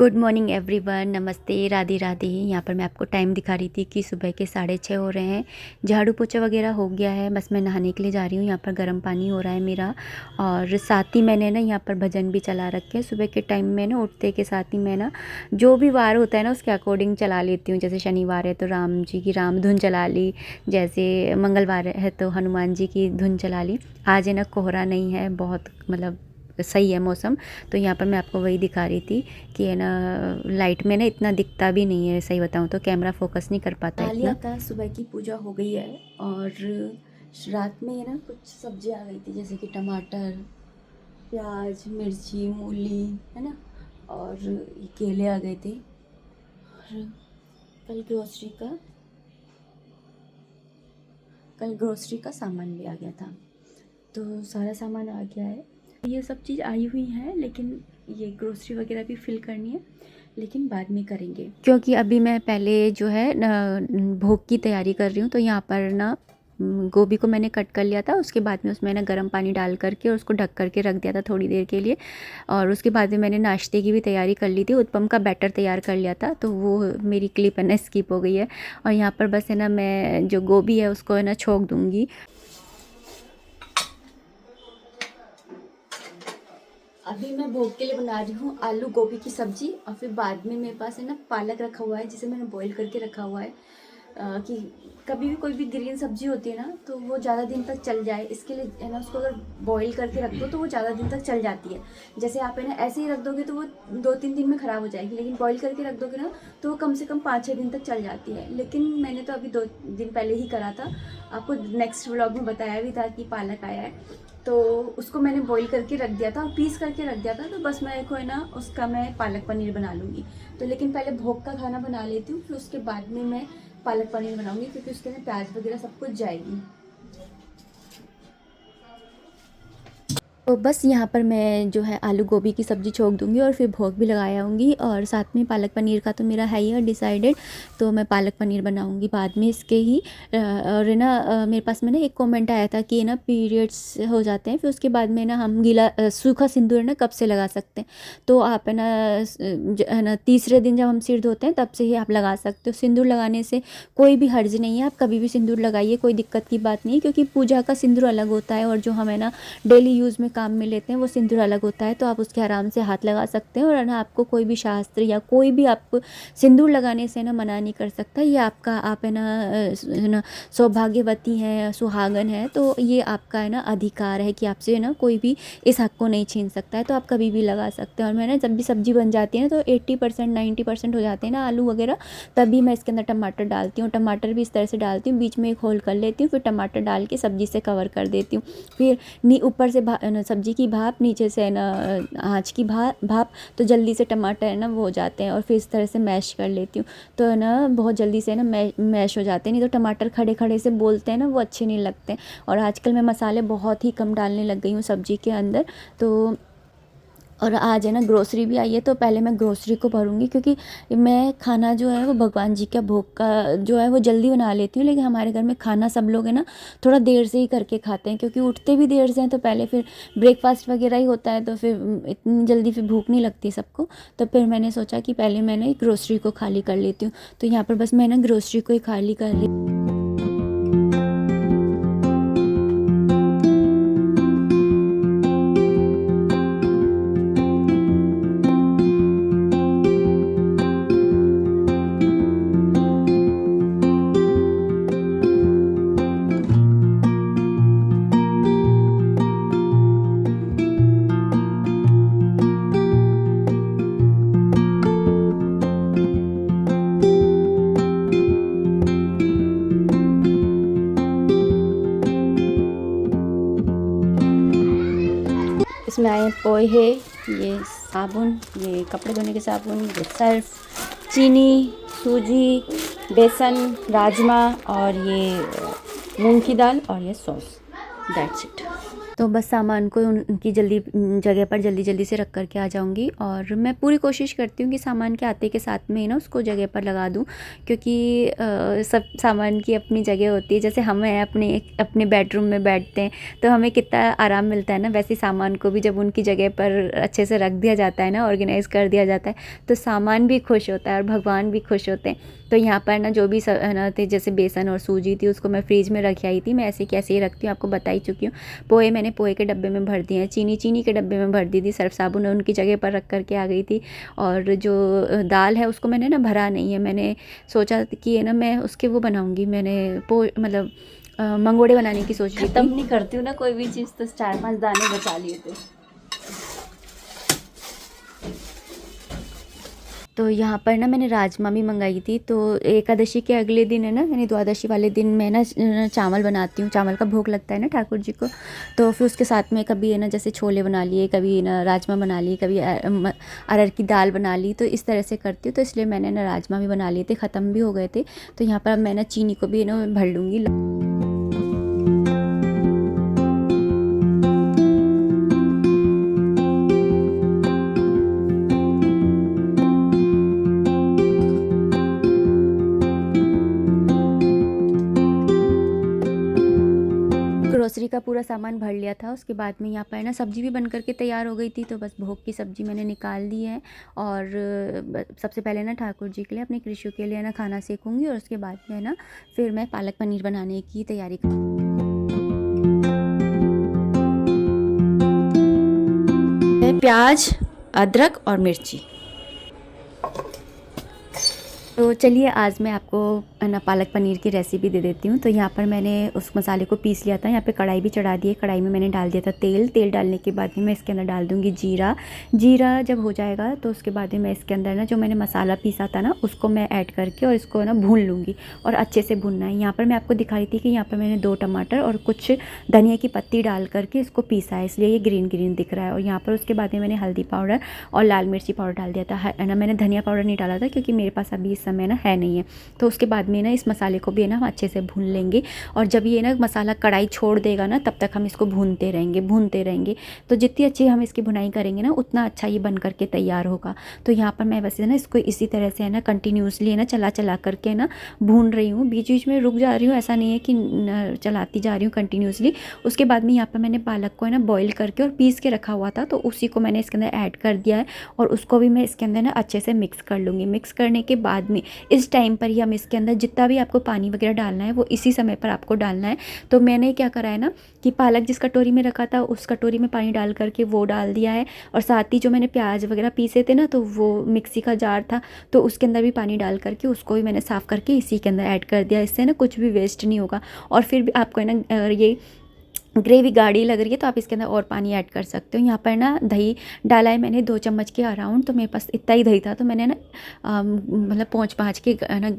Good morning everyone, नमस्ते, राधे राधे। यहाँ पर मैं आपको टाइम दिखा रही थी कि सुबह के 6:30 हो रहे हैं। झाड़ू पोछा वगैरह हो गया है, बस मैं नहाने के लिए जा रही हूँ। यहाँ पर गर्म पानी हो रहा है मेरा, और साथ ही मैंने ना यहाँ पर भजन भी चला रखे हैं। सुबह के टाइम में ना उठते के साथ ही मैं ना जो भी वार होता है ना उसके अकॉर्डिंग चला लेती हूँ। जैसे शनिवार है तो राम जी की राम धुन चला ली, जैसे मंगलवार है तो हनुमान जी की धुन चला ली। आज है ना कोहरा नहीं है, बहुत मतलब सही है मौसम। तो यहाँ पर मैं आपको वही दिखा रही थी कि है ना लाइट में ना इतना दिखता भी नहीं है, सही बताऊँ तो कैमरा फोकस नहीं कर पाता है इतना। था सुबह की पूजा हो गई है, और रात में है ना कुछ सब्जी आ गई थी, जैसे कि टमाटर, प्याज, मिर्ची, मूली, है ना, और केले आ गए थे। और कल ग्रोसरी का सामान भी आ गया था, तो सारा सामान आ गया है। ये सब चीज़ आई हुई है, लेकिन ये ग्रोसरी वगैरह भी फिल करनी है, लेकिन बाद में करेंगे, क्योंकि अभी मैं पहले जो है भोग की तैयारी कर रही हूँ। तो यहाँ पर ना गोभी को मैंने कट कर लिया था, उसके बाद में उसमें ना गर्म पानी डाल करके और उसको ढक करके रख दिया था थोड़ी देर के लिए। और उसके बाद में मैंने नाश्ते की भी तैयारी कर ली थी, उत्पम का बैटर तैयार कर लिया था, तो वो मेरी क्लिप है ना स्किप हो गई है। और यहाँ पर बस है ना मैं जो गोभी है उसको है ना छोंक दूँगी। अभी मैं भोग के लिए बना रही हूँ आलू गोभी की सब्ज़ी, और फिर बाद में मेरे पास है ना पालक रखा हुआ है, जिसे मैंने बॉईल करके रखा हुआ है। कि कभी भी कोई भी ग्रीन सब्जी होती है ना तो वो ज़्यादा दिन तक चल जाए, इसके लिए है ना उसको अगर बॉईल करके रख दो तो वो ज़्यादा दिन तक चल जाती है। जैसे आप है ना ऐसे ही रख दोगे तो वो 2-3 दिन में ख़राब हो जाएगी, लेकिन बॉईल करके रख दोगे ना तो वो कम से कम 5-6 दिन तक चल जाती है। लेकिन मैंने तो अभी 2 दिन पहले ही करा था, आपको नेक्स्ट व्लॉग में बताया भी था कि पालक आया है, तो उसको मैंने बॉईल करके रख दिया था और पीस करके रख दिया था। तो बस मेरे को है ना उसका मैं पालक पनीर बना लूँगी। तो लेकिन पहले भोग का खाना बना लेती हूँ, फिर उसके बाद में मैं पालक पनीर बनाऊँगी, क्योंकि उसके अंदर प्याज वगैरह सब कुछ जाएगी। तो बस यहाँ पर मैं जो है आलू गोभी की सब्ज़ी छोंक दूँगी और फिर भोग भी लगा आऊँगी, और साथ में पालक पनीर का तो मेरा है ही है डिसाइडेड। तो मैं पालक पनीर बनाऊँगी बाद में इसके ही। और है ना मेरे पास में ना एक कमेंट आया था कि ना पीरियड्स हो जाते हैं, फिर उसके बाद में ना हम गीला सूखा सिंदूर है ना कब से लगा सकते हैं। तो आप है ना है ना तीसरे दिन जब हम सिर धोते हैं तब से ही आप लगा सकते हो। सिंदूर लगाने से कोई भी हर्ज नहीं है, आप कभी भी सिंदूर लगाइए, कोई दिक्कत की बात नहीं है, क्योंकि पूजा का सिंदूर अलग होता है और जो हम है ना डेली यूज़ में काम में लेते हैं वो सिंदूर अलग होता है। तो आप उसके आराम से हाथ लगा सकते हैं, और ना आपको कोई भी शास्त्र या कोई भी आपको सिंदूर लगाने से ना मना नहीं कर सकता। ये आपका आप है ना सौभाग्यवती हैं, सुहागन है, तो ये आपका है ना अधिकार है कि आपसे है ना कोई भी इस हक को नहीं छीन सकता है। तो आप कभी भी लगा सकते हैं। और मैं ना जब भी सब्ज़ी बन जाती है ना तो 80% 90% हो जाते हैं ना आलू वगैरह, तभी मैं इसके अंदर टमाटर डालती हूँ। टमाटर भी इस तरह से डालती हूँ, बीच में एक होल कर लेती हूँ, फिर टमाटर डाल के सब्ज़ी से कवर कर देती हूँ। फिर ऊपर से सब्ज़ी की भाप, नीचे से है ना आँच की भाप, तो जल्दी से टमाटर है ना वो हो जाते हैं। और फिर इस तरह से मैश कर लेती हूँ, तो है ना बहुत जल्दी से है ना मैश हो जाते हैं। नहीं तो टमाटर खड़े खड़े से बोलते हैं ना, वो अच्छे नहीं लगते। और आजकल मैं मसाले बहुत ही कम डालने लग गई हूँ सब्ज़ी के अंदर। तो और आज है ना ग्रोसरी भी आई है, तो पहले मैं ग्रोसरी को भरूंगी, क्योंकि मैं खाना जो है वो भगवान जी का भोग का जो है वो जल्दी बना लेती हूँ। लेकिन हमारे घर में खाना सब लोग है ना थोड़ा देर से ही करके खाते हैं, क्योंकि उठते भी देर से हैं, तो पहले फिर ब्रेकफास्ट वगैरह ही होता है, तो फिर इतनी जल्दी फिर भूख नहीं लगती सबको। तो फिर मैंने सोचा कि पहले मैंने ग्रोसरी को खाली कर लेती हूँ। तो यहाँ पर बस मैं ना ग्रोसरी को ही खाली कर ली। इसमें आए पोहे, ये साबुन, ये कपड़े धोने के साबुन, ये सर्फ, चीनी, सूजी, बेसन, राजमा, और ये मूंग की दाल, और ये सॉस। That's it. तो बस सामान को उनकी जगह पर जल्दी जल्दी से रख कर के आ जाऊँगी। और मैं पूरी कोशिश करती हूँ कि सामान के आते के साथ में ही ना उसको जगह पर लगा दूँ, क्योंकि सब सामान की अपनी जगह होती है। जैसे हम हैं अपने बेडरूम में बैठते हैं तो हमें कितना आराम मिलता है ना, वैसे सामान को भी जब उनकी जगह पर अच्छे से रख दिया जाता है ना, ऑर्गेनाइज़ कर दिया जाता है, तो सामान भी खुश होता है और भगवान भी खुश होते हैं। तो यहाँ पर ना जो भी ना थे, जैसे बेसन और सूजी थी, उसको मैं फ्रीज में रख आई थी। मैं ऐसे कैसे ही रखती हूँ, आपको बता ही चुकी हूँ। पोहे मैंने पोहे के डब्बे में भर दिए हैं, चीनी के डब्बे में भर दी थी, सर्फ साबुन उनकी जगह पर रख कर के आ गई थी। और जो दाल है उसको मैंने ना भरा नहीं है, मैंने सोचा कि है ना मैं उसके वो बनाऊँगी, मैंने मतलब मंगोड़े बनाने की सोच रही थी। खत्म नहीं करती हूँ ना कोई भी चीज़, तो 4-5 दाने बचा लिए थे। तो यहाँ पर ना मैंने राजमा भी मंगाई थी। तो एकादशी के अगले दिन है ना, यानी द्वादशी वाले दिन मैं ना चावल बनाती हूँ, चावल का भोग लगता है ना ठाकुर जी को। तो फिर उसके साथ में कभी है ना जैसे छोले बना लिए, कभी ना राजमा बना लिए, कभी अरहर की दाल बना ली, तो इस तरह से करती हूँ। तो इसलिए मैंने ना राजमा भी बना लिए थे, ख़त्म भी हो गए थे। तो यहाँ पर मैं ना चीनी को भी ना भर लूँगी। ग्रोसरी का पूरा सामान भर लिया था। उसके बाद में यहाँ पर ना सब्ज़ी भी बन कर के तैयार हो गई थी। तो बस भोग की सब्ज़ी मैंने निकाल दी है। और सबसे पहले ना ठाकुर जी के लिए, अपने कृष्ण के लिए ना खाना सेकूँगी, और उसके बाद में ना फिर मैं पालक पनीर बनाने की तैयारी करूँगी। प्याज, अदरक और मिर्ची। तो चलिए आज मैं आपको ना पालक पनीर की रेसिपी दे देती हूँ। तो यहाँ पर मैंने उस मसाले को पीस लिया था। यहाँ पे कढ़ाई भी चढ़ा दी है, कढ़ाई में मैंने डाल दिया था तेल डालने के बाद में मैं इसके अंदर डाल दूँगी जीरा जब हो जाएगा तो उसके बाद में मैं इसके अंदर ना जो मैंने मसाला पीसा था ना उसको मैं ऐड करके और इसको ना भून लूँगी, और अच्छे से भूनना है। यहाँ पर मैं आपको दिखा रही थी कि यहाँ पर मैंने 2 टमाटर और कुछ धनिया की पत्ती डाल करके इसको पीसा है, इसलिए ये ग्रीन दिख रहा है। और यहाँ पर उसके बाद में मैंने हल्दी पाउडर और लाल मिर्ची पाउडर डाल दिया था, है ना। मैंने धनिया पाउडर नहीं डाला था क्योंकि मेरे पास अभी समय ना है नहीं है। तो उसके बाद में ना इस मसाले को भी है ना हम अच्छे से भून लेंगे। और जब ये ना मसाला कढ़ाई छोड़ देगा ना, तब तक हम इसको भूनते रहेंगे। तो जितनी अच्छी हम इसकी भुनाई करेंगे ना, उतना अच्छा ये बन करके तैयार होगा। तो यहाँ पर मैं वैसे ना इसको इसी तरह से है ना कंटिन्यूसली है ना चला करके ना भून रही हूँ, बीच बीच में रुक जा रही हूँ, ऐसा नहीं है कि चलाती जा रही हूँ कंटिन्यूसली। उसके बाद में यहाँ पर मैंने पालक को है ना बॉईल करके और पीस के रखा हुआ था, तो उसी को मैंने इसके अंदर ऐड कर दिया है। और उसको भी मैं इसके अंदर ना अच्छे से मिक्स कर लूँगी। मिक्स करने के बाद में इस टाइम पर ही हम इसके अंदर जितना भी आपको पानी वगैरह डालना है वो इसी समय पर आपको डालना है। तो मैंने क्या करा है ना कि पालक जिस कटोरी में रखा था उस कटोरी में पानी डाल करके वो डाल दिया है, और साथ ही जो मैंने प्याज वगैरह पीसे थे ना, तो वो मिक्सी का जार था, तो उसके अंदर भी पानी डाल करके उसको भी मैंने साफ़ करके इसी के अंदर ऐड कर दिया। इससे ना कुछ भी वेस्ट नहीं होगा। और फिर भी आपको है ना ये ग्रेवी गाढ़ी लग रही है तो आप इसके अंदर और पानी ऐड कर सकते हो। यहाँ पर ना दही डाला है मैंने 2 चम्मच के अराउंड, तो मेरे पास इतना ही दही था, तो मैंने ना मतलब पहुँच के ना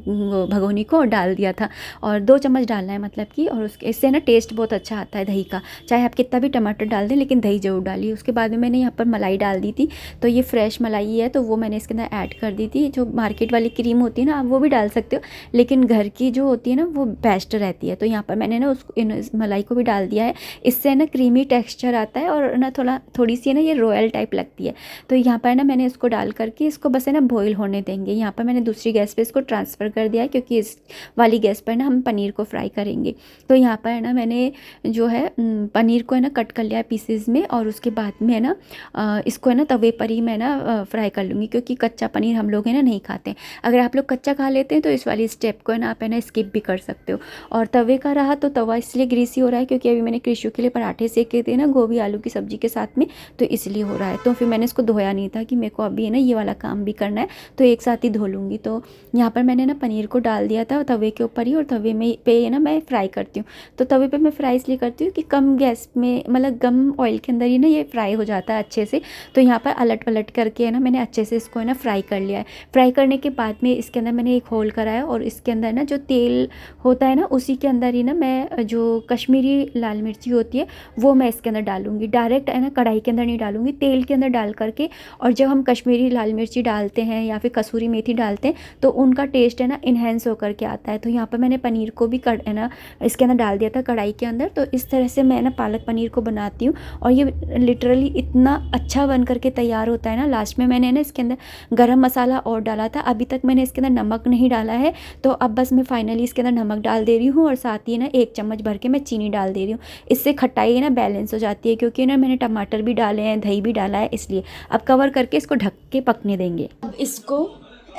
भगोनी को डाल दिया था। और 2 चम्मच डालना है मतलब कि, और उसके इससे ना टेस्ट बहुत अच्छा आता है दही का। चाहे आप कितना भी टमाटर डाल दें, लेकिन दही ज़रूर डालिए। उसके बाद में मैंने यहाँ पर मलाई डाल दी थी, तो ये फ्रेश मलाई है तो वो मैंने इसके अंदर ऐड कर दी थी। जो मार्केट वाली क्रीम होती है ना, आप वो भी डाल सकते हो, लेकिन घर की जो होती है ना वो बेस्ट रहती है। तो यहाँ पर मैंने ना इस मलाई को भी डाल दिया है। इससे ना क्रीमी टेक्सचर आता है और ना थोड़ी सी ना ये रॉयल टाइप लगती है। तो यहाँ पर ना मैंने इसको डाल करके इसको बस है ना बॉईल होने देंगे। यहाँ पर मैंने दूसरी गैस पे इसको ट्रांसफ़र कर दिया है, क्योंकि इस वाली गैस पर ना हम पनीर को फ्राई करेंगे। तो यहाँ पर है ना मैंने जो है पनीर को है ना कट कर लिया है पीसेज में, और उसके बाद में है ना इसको है ना तवे पर ही मैं ना फ्राई कर लूँगी, क्योंकि कच्चा पनीर हम लोग है ना नहीं खाते। अगर आप लोग कच्चा खा लेते हैं तो इस वाली स्टेप को है ना आप है ना स्किप भी कर सकते हो। और तवे का रहा तो तवा इसलिए ग्रीसी हो रहा है क्योंकि अभी मैंने कृषि के लिए पराठे सेके थे ना गोभी आलू की सब्ज़ी के साथ में, तो इसलिए हो रहा है। तो फिर मैंने इसको धोया नहीं था कि मेरे को अभी है ना ये वाला काम भी करना है, तो एक साथ ही धो लूँगी। तो यहाँ पर मैंने ना पनीर को डाल दिया था तवे के ऊपर ही, और तवे में पे है ना मैं फ्राई करती हूँ। तो तवे पे मैं फ्राई इसलिए करती हूँ कि कम गैस में, मतलब कम ऑयल के अंदर ही ना ये फ्राई हो जाता है अच्छे से। तो यहाँ पर अलट पलट करके है ना मैंने अच्छे से इसको है ना फ्राई कर लिया है। फ्राई करने के बाद में इसके अंदर मैंने एक होल करा है, और इसके अंदर ना जो तेल होता है ना उसी के अंदर ही ना मैं जो कश्मीरी लाल मिर्च मिर्ची होती है वो मैं इसके अंदर डालूँगी। डायरेक्ट है ना कढ़ाई के अंदर नहीं डालूँगी, तेल के अंदर डाल करके। और जब हम कश्मीरी लाल मिर्ची डालते हैं या फिर कसूरी मेथी डालते हैं तो उनका टेस्ट है ना इन्हेंस होकर के आता है। तो यहाँ पर मैंने पनीर को भी है ना इसके अंदर डाल दिया था कढ़ाई के अंदर। तो इस तरह से मैं ना पालक पनीर को बनाती हूँ और ये लिटरली इतना अच्छा बन करके तैयार होता है ना। लास्ट में मैंने ना इसके अंदर गरम मसाला और डाला था, अभी तक मैंने इसके अंदर नमक नहीं डाला है। तो अब बस मैं फाइनली इसके अंदर नमक डाल दे रही हूँ और साथ ही ना 1 चम्मच भर के मैं चीनी डाल दे रही हूँ। इससे खटाई ना बैलेंस हो जाती है, क्योंकि ना मैंने टमाटर भी डाले हैं, दही भी डाला है, इसलिए। अब कवर करके इसको ढक के पकने देंगे। अब इसको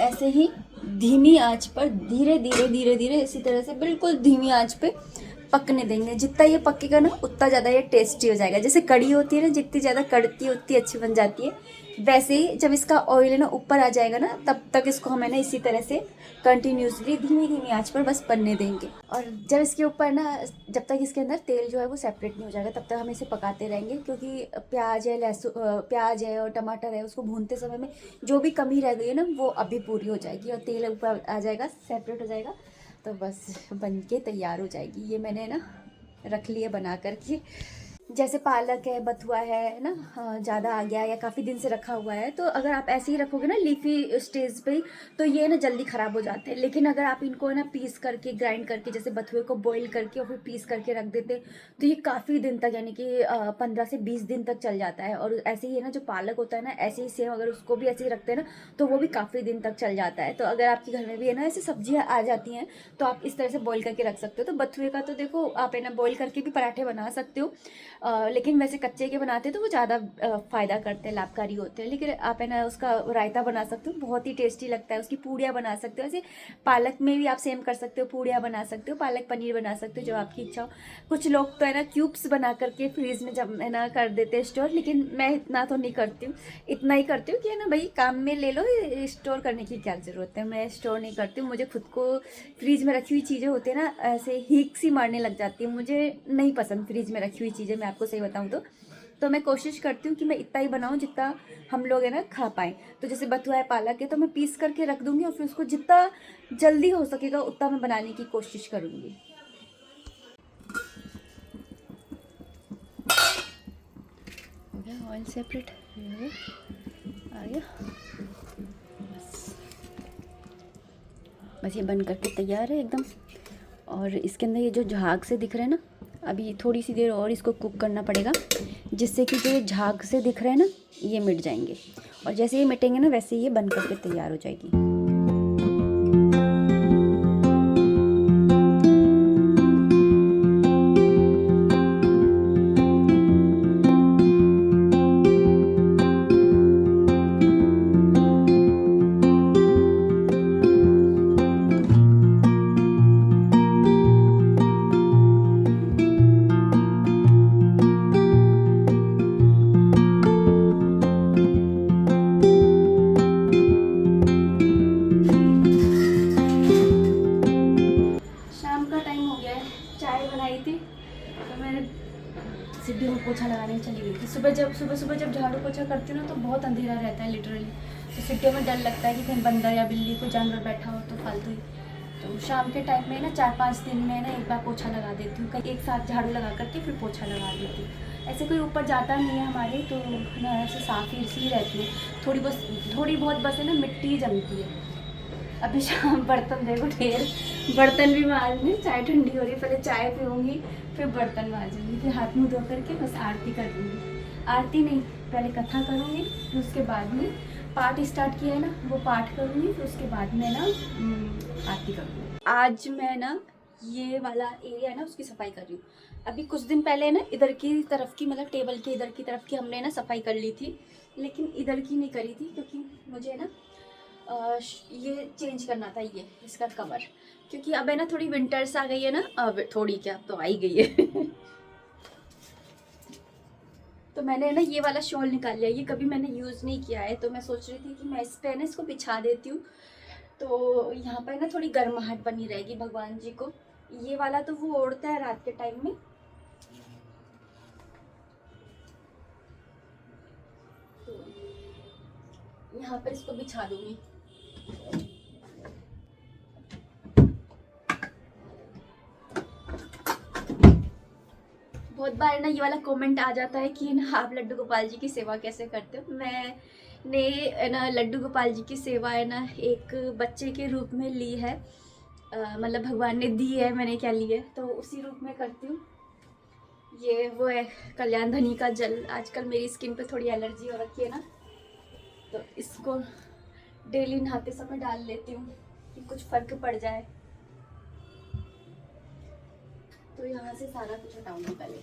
ऐसे ही धीमी आंच पर धीरे धीरे धीरे धीरे इसी तरह से बिल्कुल धीमी आंच पे पकने देंगे। जितना ये पकेगा ना उतना ज़्यादा ये टेस्टी हो जाएगा। जैसे कड़ी होती है ना, जितनी ज़्यादा कड़ती है उतनी अच्छी बन जाती है। वैसे ही जब इसका ऑयल ना ऊपर आ जाएगा ना, तब तक इसको हमें ना इसी तरह से कंटिन्यूसली धीमी धीमी आंच पर बस बनने देंगे। और जब इसके ऊपर ना, जब तक इसके अंदर तेल जो है वो सेपरेट नहीं हो जाएगा तब तक हम इसे पकाते रहेंगे। क्योंकि प्याज है, लहसुन, प्याज है और टमाटर है, उसको भूनते समय में जो भी कमी रह गई है ना वो अभी पूरी हो जाएगी और तेल ऊपर आ जाएगा, सेपरेट हो जाएगा, तो बस बन के तैयार हो जाएगी। ये मैंने ना रख लिया बना करके। जैसे पालक है, बथुआ है ना, ज़्यादा आ गया या काफ़ी दिन से रखा हुआ है, तो अगर आप ऐसे ही रखोगे ना लीफी स्टेज पे, तो ये ना जल्दी ख़राब हो जाते हैं। लेकिन अगर आप इनको ना पीस करके, ग्राइंड करके, जैसे बथुए को बॉईल करके और फिर पीस करके रख देते, तो ये काफ़ी दिन तक, यानी कि 15 से 20 दिन तक चल जाता है। और ऐसे ही है ना जो पालक होता है ना, ऐसे ही सेम अगर उसको भी ऐसे ही रखते हैं ना तो वो भी काफ़ी दिन तक चल जाता है। तो अगर आपके घर में भी है ना ऐसे सब्जियाँ आ जाती हैं तो आप इस तरह से बॉईल करके रख सकते हो। तो बथुए का तो देखो आप है ना बॉईल करके भी पराठे बना सकते हो, लेकिन वैसे कच्चे के बनाते हैं तो वो ज़्यादा फ़ायदा करते हैं, लाभकारी होते हैं। लेकिन आप है ना उसका रायता बना सकते हो, बहुत ही टेस्टी लगता है। उसकी पूड़ियाँ बना सकते हो, ऐसे पालक में भी आप सेम कर सकते हो, पूड़ियाँ बना सकते हो, पालक पनीर बना सकते हो, जो आपकी इच्छा हो। कुछ लोग तो है ना क्यूब्स बना करके फ्रीज में जब है ना कर देते हैं स्टोर, लेकिन मैं इतना तो नहीं करती हूँ। इतना ही करती हूँ कि है ना भाई काम में ले लो, स्टोर करने की क्या ज़रूरत है। मैं स्टोर नहीं करती हूँ, मुझे खुद को फ्रीज में रखी हुई चीज़ें होती है ना ऐसे हीक सी मारने लग जाती है। मुझे नहीं पसंद फ्रीज में रखी हुई चीज़ें, मैं आपको सही बताऊँ तो मैं कोशिश करती हूँ कि मैं इतना ही बनाऊँ जितना हम लोग है ना खा पाएँ। तो जैसे बथुआ है, पालक है, तो मैं पीस करके रख दूँगी और फिर उसको जितना जल्दी हो सकेगा उतना मैं बनाने की कोशिश करूँगी। हो गया ऑयल सेपरेट, आ गया, बस ये बन करके तैयार है एकदम। और इसके अंदर ये जो झाग से दिख रहा है ना, अभी थोड़ी सी देर और इसको कुक करना पड़ेगा, जिससे कि जो झाग से दिख रहा है ना ये मिट जाएंगे। और जैसे ये मिटेंगे ना वैसे ये बन करके तैयार हो जाएगी। सीढ़ी में पोछा लगाने चली गई थी। सुबह जब झाड़ू पोछा करती हूँ ना तो बहुत अंधेरा रहता है लिटरली। तो सीढ़ियों में डर लगता है कि कहीं बंदर या बिल्ली कोई जानवर बैठा हो तो फालतू ही। तो शाम के टाइम में ना 4-5 दिन में ना एक बार पोछा लगा देती हूँ, कहीं एक साथ झाड़ू लगा करके फिर पोछा लगा देती हूँ। ऐसे कोई ऊपर जाता नहीं है हमारे, तो ना ऐसे साफ ही सी रहती है। थोड़ी बहुत बस है ना मिट्टी जमती है। अभी शाम बर्तन देखो ढेर, बर्तन भी मांजने, चाय ठंडी हो रही है, पहले चाय पीऊँगी फिर बर्तन मांजूंगी, फिर हाथ मुँह धो करके बस आरती कर दूँगी। आरती नहीं, पहले कथा करूँगी, फिर उसके बाद में पाठ स्टार्ट किया है ना वो पाठ करूँगी, फिर उसके बाद में ना आरती करूँगी। आज मैं ना ये वाला एरिया है ना उसकी सफाई कर रही हूँ। अभी कुछ दिन पहले ना इधर की तरफ की, मतलब टेबल के इधर की तरफ की हमने ना सफाई कर ली थी, लेकिन इधर की नहीं करी थी क्योंकि मुझे ना ये चेंज करना था, ये इसका कवर, क्योंकि अब है ना थोड़ी विंटर्स आ गई है ना, अब थोड़ी क्या तो आ ही गई है। तो मैंने ना ये वाला शॉल निकाल लिया, ये कभी मैंने यूज़ नहीं किया है, तो मैं सोच रही थी कि मैं इस पे ना इसको बिछा देती हूँ, तो यहाँ पर ना थोड़ी गर्माहट बनी रहेगी भगवान जी को। ये वाला तो वो ओढ़ता है रात के टाइम में, तो यहाँ पर इसको बिछा दूँगी। बहुत बार ना ये वाला कमेंट आ जाता है कि ना आप लड्डू गोपाल जी की सेवा कैसे करते हो। मैंने ना लड्डू गोपाल जी की सेवा है ना एक बच्चे के रूप में ली है, मतलब भगवान ने दी है, मैंने क्या ली है, तो उसी रूप में करती हूँ। ये वो है कल्याण धनी का जल। आजकल मेरी स्किन पे थोड़ी एलर्जी हो रखी है ना, तो इसको डेली नहाते समय डाल लेती हूँ कि कुछ फर्क पड़ जाए। तो यहाँ से सारा कुछ हटाऊंगी पहले।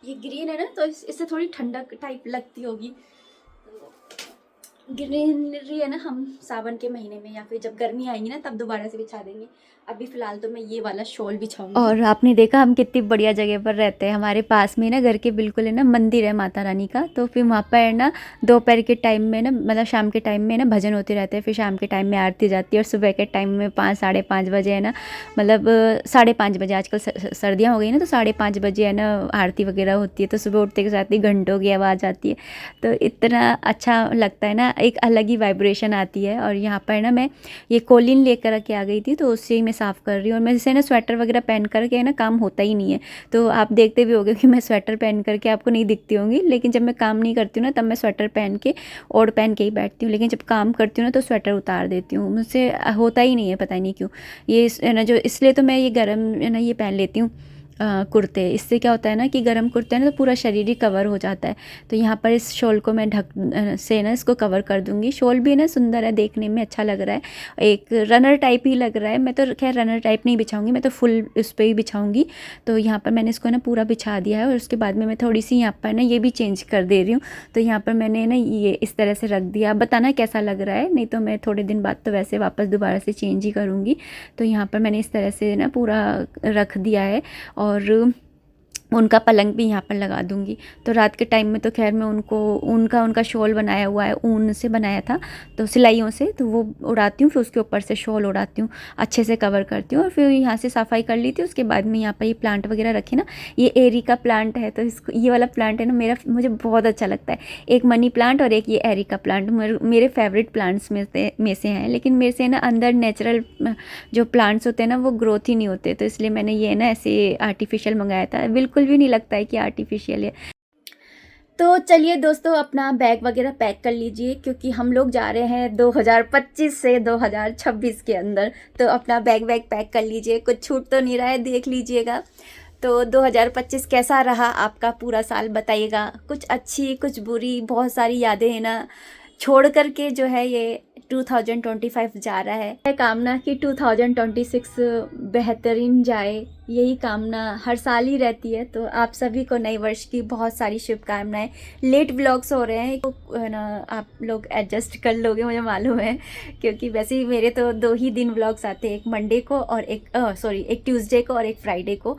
ये ग्रीन है ना, तो इससे थोड़ी ठंडक टाइप लगती होगी। ग्रीनरी है ना, हम सावन के महीने में या फिर जब गर्मी आएगी ना तब दोबारा से बिछा देंगे। अभी फ़िलहाल तो मैं ये वाला शॉल बिछाऊंगी। और आपने देखा हम कितनी बढ़िया जगह पर रहते हैं। हमारे पास में ना घर के बिल्कुल है ना मंदिर है माता रानी का। तो फिर वहाँ पर ना दोपहर के टाइम में ना, मतलब शाम के टाइम में ना भजन होते रहते हैं। फिर शाम के टाइम में आरती जाती है, और सुबह के टाइम में 5 साढ़े 5 बजे है ना, मतलब 5:30 बजे, आजकल सर्दियाँ हो गई ना, तो 5:30 बजे है ना आरती वगैरह होती है। तो सुबह उठते के साथ ही घंटों की आवाज़ आती है, तो इतना अच्छा लगता है ना, एक अलग ही वाइब्रेशन आती है। और यहाँ पर ना मैं ये कोलिन लेकर के आ गई थी, तो उससे ही मैं साफ़ कर रही हूँ। और मैं जैसे ना स्वेटर वगैरह पहन करके ना काम होता ही नहीं है। तो आप देखते भी होंगे कि मैं स्वेटर पहन करके आपको नहीं दिखती होंगी, लेकिन जब मैं काम नहीं करती हूँ ना तब मैं स्वेटर पहन के ओढ़ पहन के ही बैठती हूँ। लेकिन जब काम करती हूँ ना तो स्वेटर उतार देती हूँ, मुझसे होता ही नहीं है, पता ही नहीं क्यों। ये है ना, जो इसलिए तो मैं ये गर्म है ना ये पहन लेती हूँ कुर्ते। इससे क्या होता है ना कि गर्म कुर्ते हैं ना तो पूरा शरीर ही कवर हो जाता है। तो यहाँ पर इस शॉल को मैं ढक से ना इसको कवर कर दूँगी। शॉल भी ना सुंदर है, देखने में अच्छा लग रहा है, एक रनर टाइप ही लग रहा है। मैं तो खैर रनर टाइप नहीं बिछाऊँगी, मैं तो फुल उस पर ही बिछाऊँगी। तो यहाँ पर मैंने इसको ना पूरा बिछा दिया है, और उसके बाद में मैं थोड़ी सी यहाँ पर ना ये भी चेंज कर दे रही हूँ। तो यहाँ पर मैंने ना ये इस तरह से रख दिया। आप बताना कैसा लग रहा है, नहीं तो मैं थोड़े दिन बाद तो वैसे वापस दोबारा से चेंज ही करूँगी। तो यहाँ पर मैंने इस तरह से ना पूरा रख दिया है, और उनका पलंग भी यहाँ पर लगा दूँगी। तो रात के टाइम में तो खैर मैं उनका शॉल बनाया हुआ है, ऊन से बनाया था, तो सिलाइयों से, तो वो उड़ाती हूँ, फिर उसके ऊपर से शॉल उड़ाती हूँ, अच्छे से कवर करती हूँ। और फिर यहाँ से सफाई कर ली थी। उसके बाद में यहाँ पर ये प्लांट वगैरह रखे ना, ये एरी का प्लांट है, तो इसको ये वाला प्लांट है ना मुझे बहुत अच्छा लगता है। एक मनी प्लांट और एक ये एरी का प्लांट मेरे फेवरेट प्लांट्स में से हैं। लेकिन मेरे से ना अंदर नेचुरल जो प्लांट्स होते हैं ना वो ग्रोथ ही नहीं होते, तो इसलिए मैंने ये ना ऐसे आर्टिफिशियल मंगाया था। बिल्कुल भी नहीं लगता है कि आर्टिफिशियल है। तो चलिए दोस्तों, अपना बैग वगैरह पैक कर लीजिए, क्योंकि हम लोग जा रहे हैं 2025 से 2026 के अंदर। तो अपना बैग पैक कर लीजिए, कुछ छूट तो नहीं रहा है, देख लीजिएगा। तो 2025 कैसा रहा आपका पूरा साल, बताइएगा। कुछ अच्छी कुछ बुरी, बहुत सारी यादें हैं ना छोड़ करके जो है ये 2025 जा रहा है। कामना कि 2026 बेहतरीन जाए, यही कामना हर साल ही रहती है। तो आप सभी को नए वर्ष की बहुत सारी शुभकामनाएं। लेट व्लॉग्स हो रहे हैं, तो है ना आप लोग एडजस्ट कर लोगे, मुझे मालूम है, क्योंकि वैसे ही मेरे तो 2 ही दिन व्लॉग्स आते हैं, एक मंडे को और एक ट्यूसडे को और एक फ्राइडे को।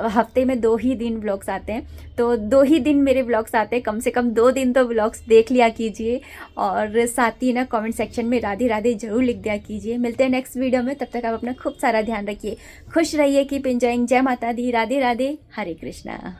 हफ्ते में 2 ही दिन व्लॉग्स आते हैं, तो 2 ही दिन मेरे व्लॉग्स आते हैं। कम से कम 2 दिन तो व्लॉग्स देख लिया कीजिए, और साथ ही ना कमेंट सेक्शन में राधे राधे जरूर लिख दिया कीजिए। मिलते हैं नेक्स्ट वीडियो में, तब तक आप अपना खूब सारा ध्यान रखिए, खुश रहिए, कीप एंजॉयिंग। जय माता दी, राधे राधे, हरे कृष्णा।